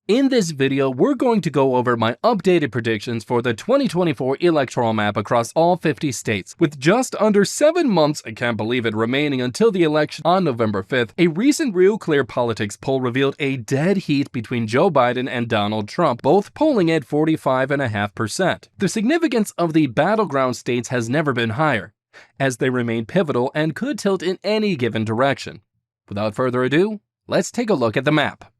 In this video, we're going to go over my updated predictions for the 2024 electoral map across all 50 states. With just under 7 months, I can't believe it, remaining until the election on November 5th, a recent Real Clear Politics poll revealed a dead heat between Joe Biden and Donald Trump, both polling at 45.5%. The significance of the battleground states has never been higher, as they remain pivotal and could tilt in any given direction. Without further ado, let's take a look at the map.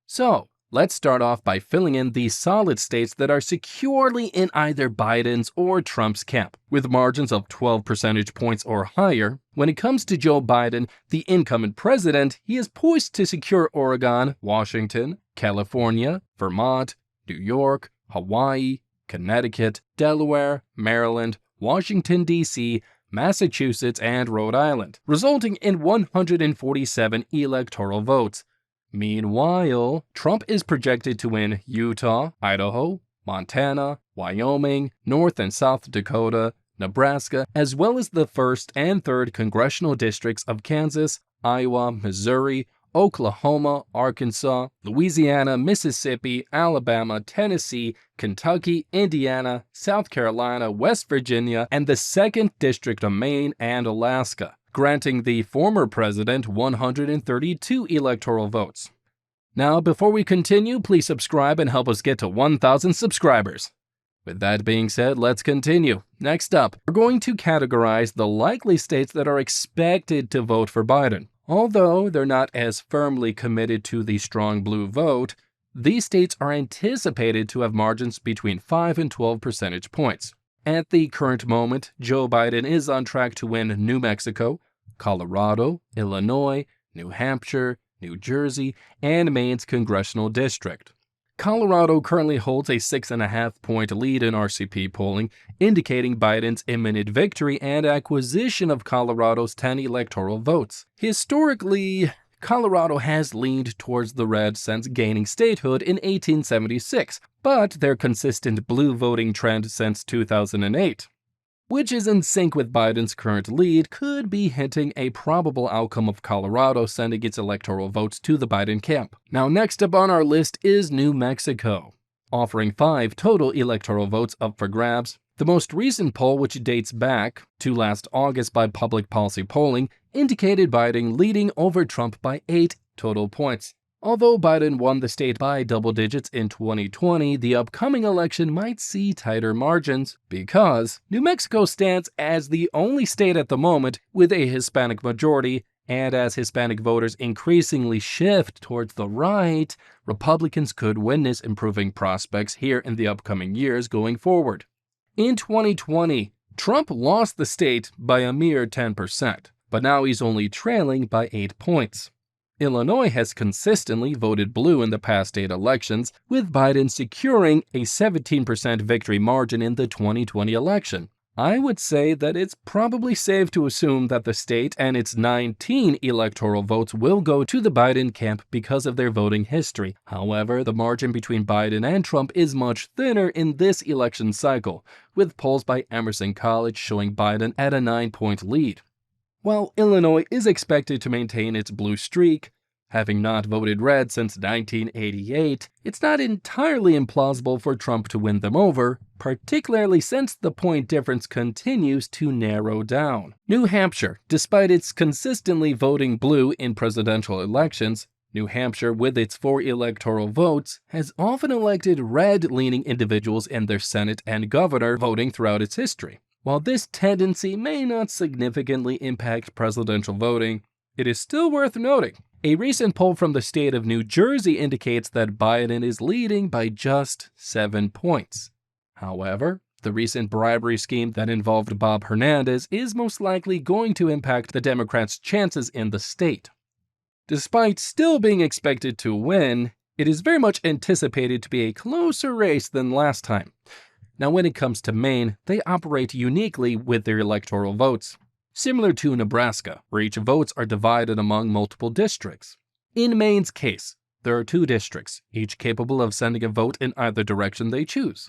So, let's start off by filling in the solid states that are securely in either Biden's or Trump's camp, with margins of 12 percentage points or higher. When it comes to Joe Biden, the incumbent president, he is poised to secure Oregon, Washington, California, Vermont, New York, Hawaii, Connecticut, Delaware, Maryland, Washington, D.C., Massachusetts, and Rhode Island, resulting in 147 electoral votes. Meanwhile, Trump is projected to win Utah, Idaho, Montana, Wyoming, North and South Dakota, Nebraska, as well as the 1st and 3rd congressional districts of Kansas, Iowa, Missouri, Oklahoma, Arkansas, Louisiana, Mississippi, Alabama, Tennessee, Kentucky, Indiana, South Carolina, West Virginia, and the 2nd District of Maine and Alaska, granting the former president 132 electoral votes. Now, before we continue, please subscribe and help us get to 1,000 subscribers. With that being said, let's continue. Next up, we're going to categorize the likely states that are expected to vote for Biden. Although they're not as firmly committed to the strong blue vote, these states are anticipated to have margins between 5 and 12 percentage points. At the current moment, Joe Biden is on track to win New Mexico, Colorado, Illinois, New Hampshire, New Jersey, and Maine's congressional district. Colorado currently holds a 6.5-point lead in RCP polling, indicating Biden's imminent victory and acquisition of Colorado's 10 electoral votes. Historically, Colorado has leaned towards the red since gaining statehood in 1876, but their consistent blue voting trend since 2008, which is in sync with Biden's current lead, could be hinting a probable outcome of Colorado sending its electoral votes to the Biden camp. Now, next up on our list is New Mexico, offering 5 total electoral votes up for grabs. The most recent poll, which dates back to last August by Public Policy Polling, indicated Biden leading over Trump by 8 total points. Although Biden won the state by double digits in 2020, the upcoming election might see tighter margins because New Mexico stands as the only state at the moment with a Hispanic majority, and as Hispanic voters increasingly shift towards the right, Republicans could witness improving prospects here in the upcoming years going forward. In 2020, Trump lost the state by a mere 10%, but now he's only trailing by 8 points. Illinois has consistently voted blue in the past 8 elections, with Biden securing a 17% victory margin in the 2020 election. I would say that it's probably safe to assume that the state and its 19 electoral votes will go to the Biden camp because of their voting history. However, the margin between Biden and Trump is much thinner in this election cycle, with polls by Emerson College showing Biden at a 9-point lead. While Illinois is expected to maintain its blue streak, having not voted red since 1988, it's not entirely implausible for Trump to win them over, particularly since the point difference continues to narrow down. New Hampshire, despite its consistently voting blue in presidential elections, New Hampshire, with its 4 electoral votes, has often elected red-leaning individuals in their Senate and governor voting throughout its history. While this tendency may not significantly impact presidential voting, it is still worth noting. A recent poll from the state of New Jersey indicates that Biden is leading by just 7 points. However, the recent bribery scheme that involved Bob Hernandez is most likely going to impact the Democrats' chances in the state. Despite still being expected to win, it is very much anticipated to be a closer race than last time. Now, when it comes to Maine, they operate uniquely with their electoral votes, similar to Nebraska, where each votes are divided among multiple districts. In Maine's case, there are 2 districts, each capable of sending a vote in either direction they choose.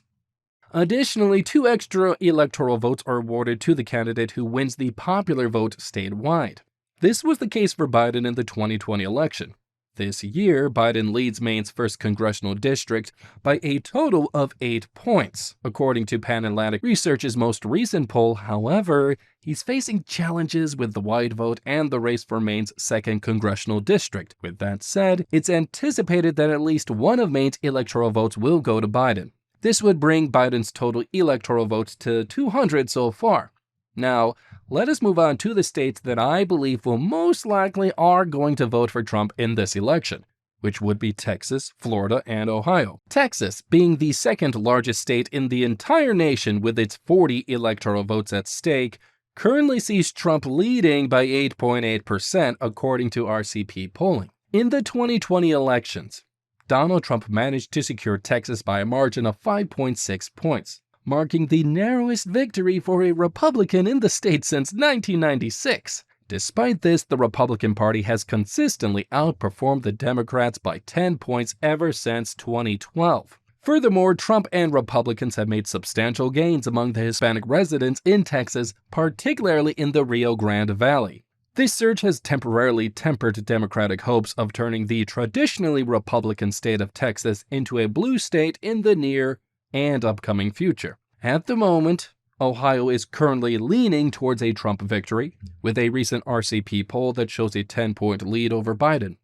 Additionally, 2 extra electoral votes are awarded to the candidate who wins the popular vote statewide. This was the case for Biden in the 2020 election. This year, Biden leads Maine's 1st congressional district by a total of 8 points. According to Pan Atlantic Research's most recent poll, however, he's facing challenges with the white vote and the race for Maine's 2nd congressional district. With that said, it's anticipated that at least one of Maine's electoral votes will go to Biden. This would bring Biden's total electoral votes to 200 so far. Now, let us move on to the states that I believe will most likely are going to vote for Trump in this election, which would be Texas, Florida, and Ohio. Texas, being the 2nd largest state in the entire nation with its 40 electoral votes at stake, currently sees Trump leading by 8.8% according to RCP polling. In the 2020 elections, Donald Trump managed to secure Texas by a margin of 5.6 points, marking the narrowest victory for a Republican in the state since 1996. Despite this, the Republican Party has consistently outperformed the Democrats by 10 points ever since 2012. Furthermore, Trump and Republicans have made substantial gains among the Hispanic residents in Texas, particularly in the Rio Grande Valley. This surge has temporarily tempered Democratic hopes of turning the traditionally Republican state of Texas into a blue state in the near and upcoming future. At the moment, Ohio is currently leaning towards a Trump victory, with a recent RCP poll that shows a 10-point lead over Biden.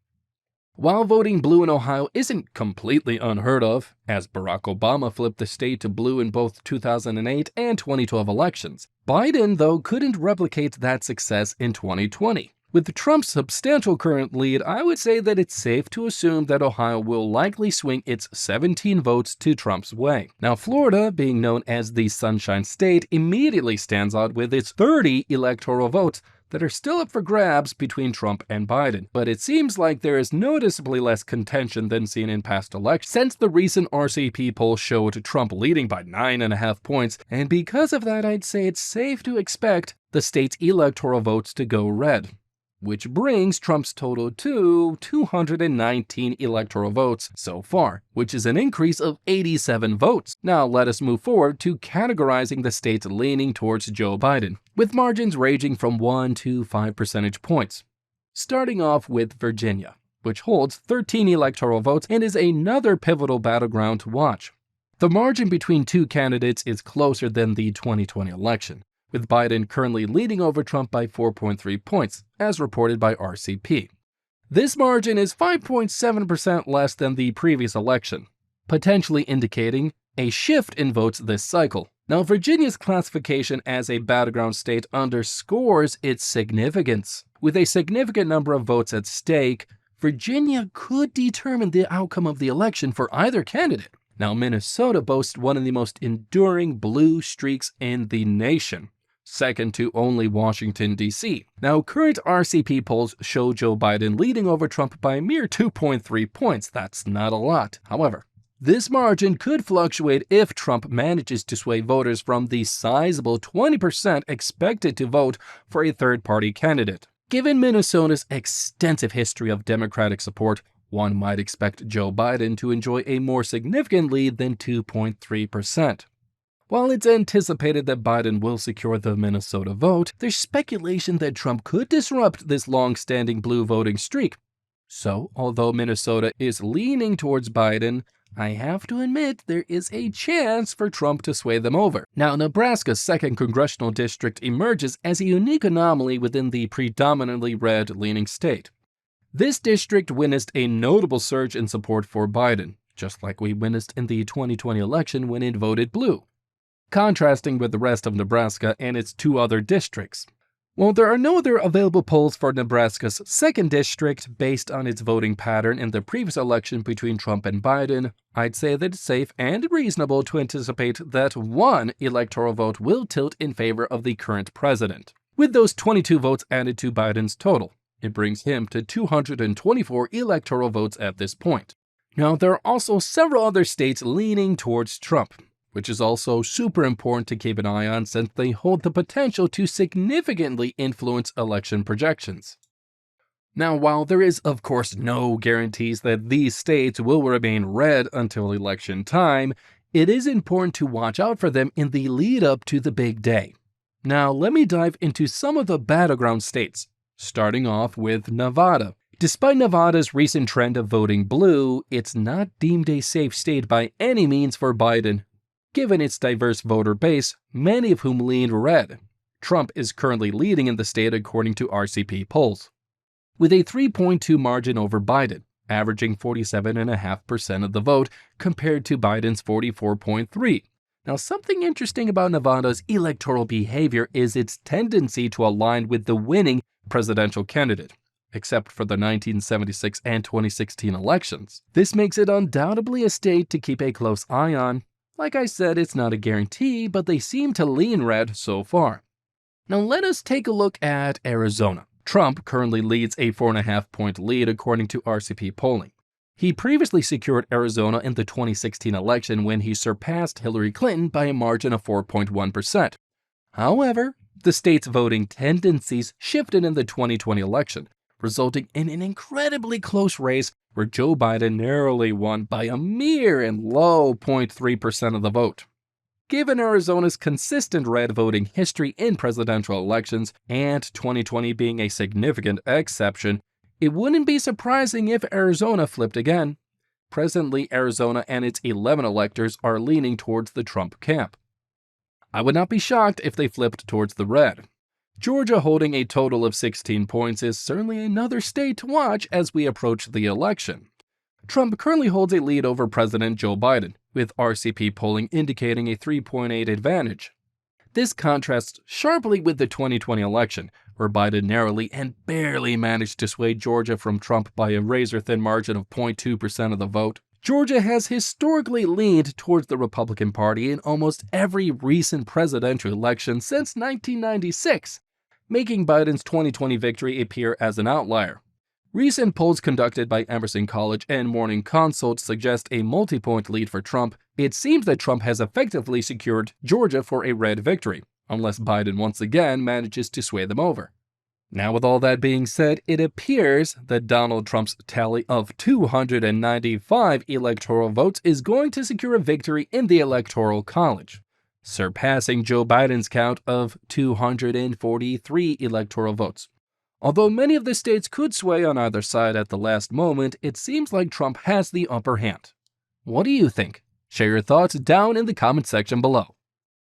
While voting blue in Ohio isn't completely unheard of, as Barack Obama flipped the state to blue in both 2008 and 2012 elections, Biden, though, couldn't replicate that success in 2020. With Trump's substantial current lead, I would say that it's safe to assume that Ohio will likely swing its 17 votes to Trump's way. Now, Florida, being known as the Sunshine State, immediately stands out with its 30 electoral votes that are still up for grabs between Trump and Biden. But it seems like there is noticeably less contention than seen in past elections, since the recent RCP poll showed Trump leading by 9.5 points, and because of that, I'd say it's safe to expect the state's electoral votes to go red, which brings Trump's total to 219 electoral votes so far, which is an increase of 87 votes. Now let us move forward to categorizing the states leaning towards Joe Biden, with margins ranging from 1 to 5 percentage points. Starting off with Virginia, which holds 13 electoral votes and is another pivotal battleground to watch. The margin between two candidates is closer than the 2020 election, with Biden currently leading over Trump by 4.3 points, as reported by RCP. This margin is 5.7% less than the previous election, potentially indicating a shift in votes this cycle. Now, Virginia's classification as a battleground state underscores its significance. With a significant number of votes at stake, Virginia could determine the outcome of the election for either candidate. Now, Minnesota boasts one of the most enduring blue streaks in the nation, second to only Washington, D.C. Now, current RCP polls show Joe Biden leading over Trump by a mere 2.3 points. That's not a lot. However, this margin could fluctuate if Trump manages to sway voters from the sizable 20% expected to vote for a third-party candidate. Given Minnesota's extensive history of Democratic support, one might expect Joe Biden to enjoy a more significant lead than 2.3%. While it's anticipated that Biden will secure the Minnesota vote, there's speculation that Trump could disrupt this long-standing blue voting streak. So, although Minnesota is leaning towards Biden, I have to admit there is a chance for Trump to sway them over. Now, Nebraska's 2nd congressional district emerges as a unique anomaly within the predominantly red-leaning state. This district witnessed a notable surge in support for Biden, just like we witnessed in the 2020 election when it voted blue, contrasting with the rest of Nebraska and its 2 other districts. While there are no other available polls for Nebraska's 2nd district based on its voting pattern in the previous election between Trump and Biden, I'd say that it's safe and reasonable to anticipate that one electoral vote will tilt in favor of the current president. With those 22 votes added to Biden's total, it brings him to 224 electoral votes at this point. Now, there are also several other states leaning towards Trump, which is also super important to keep an eye on since they hold the potential to significantly influence election projections. Now, while there is of course no guarantees that these states will remain red until election time, it is important to watch out for them in the lead up to the big day. Now, let me dive into some of the battleground states, starting off with Nevada. Despite Nevada's recent trend of voting blue, it's not deemed a safe state by any means for Biden, given its diverse voter base, many of whom lean red. Trump is currently leading in the state according to RCP polls, with a 3.2 margin over Biden, averaging 47.5% of the vote compared to Biden's 44.3%. Now, something interesting about Nevada's electoral behavior is its tendency to align with the winning presidential candidate, except for the 1976 and 2016 elections. This makes it undoubtedly a state to keep a close eye on. Like I said, it's not a guarantee, but they seem to lean red so far. Now let us take a look at Arizona. Trump currently leads a 4.5-point lead according to RCP polling. He previously secured Arizona in the 2016 election when he surpassed Hillary Clinton by a margin of 4.1%. However, the state's voting tendencies shifted in the 2020 election, resulting in an incredibly close race where Joe Biden narrowly won by a mere and low 0.3% of the vote. Given Arizona's consistent red voting history in presidential elections, and 2020 being a significant exception, it wouldn't be surprising if Arizona flipped again. Presently, Arizona and its 11 electors are leaning towards the Trump camp. I would not be shocked if they flipped towards the red. Georgia, holding a total of 16 points, is certainly another state to watch as we approach the election. Trump currently holds a lead over President Joe Biden, with RCP polling indicating a 3.8 advantage. This contrasts sharply with the 2020 election, where Biden narrowly and barely managed to sway Georgia from Trump by a razor-thin margin of 0.2% of the vote. Georgia has historically leaned towards the Republican Party in almost every recent presidential election since 1996, making Biden's 2020 victory appear as an outlier. Recent polls conducted by Emerson College and Morning Consult suggest a multi-point lead for Trump. It seems that Trump has effectively secured Georgia for a red victory, unless Biden once again manages to sway them over. Now, with all that being said, it appears that Donald Trump's tally of 295 electoral votes is going to secure a victory in the Electoral College, surpassing Joe Biden's count of 243 electoral votes. Although many of the states could sway on either side at the last moment, it seems like Trump has the upper hand. What do you think? Share your thoughts down in the comment section below.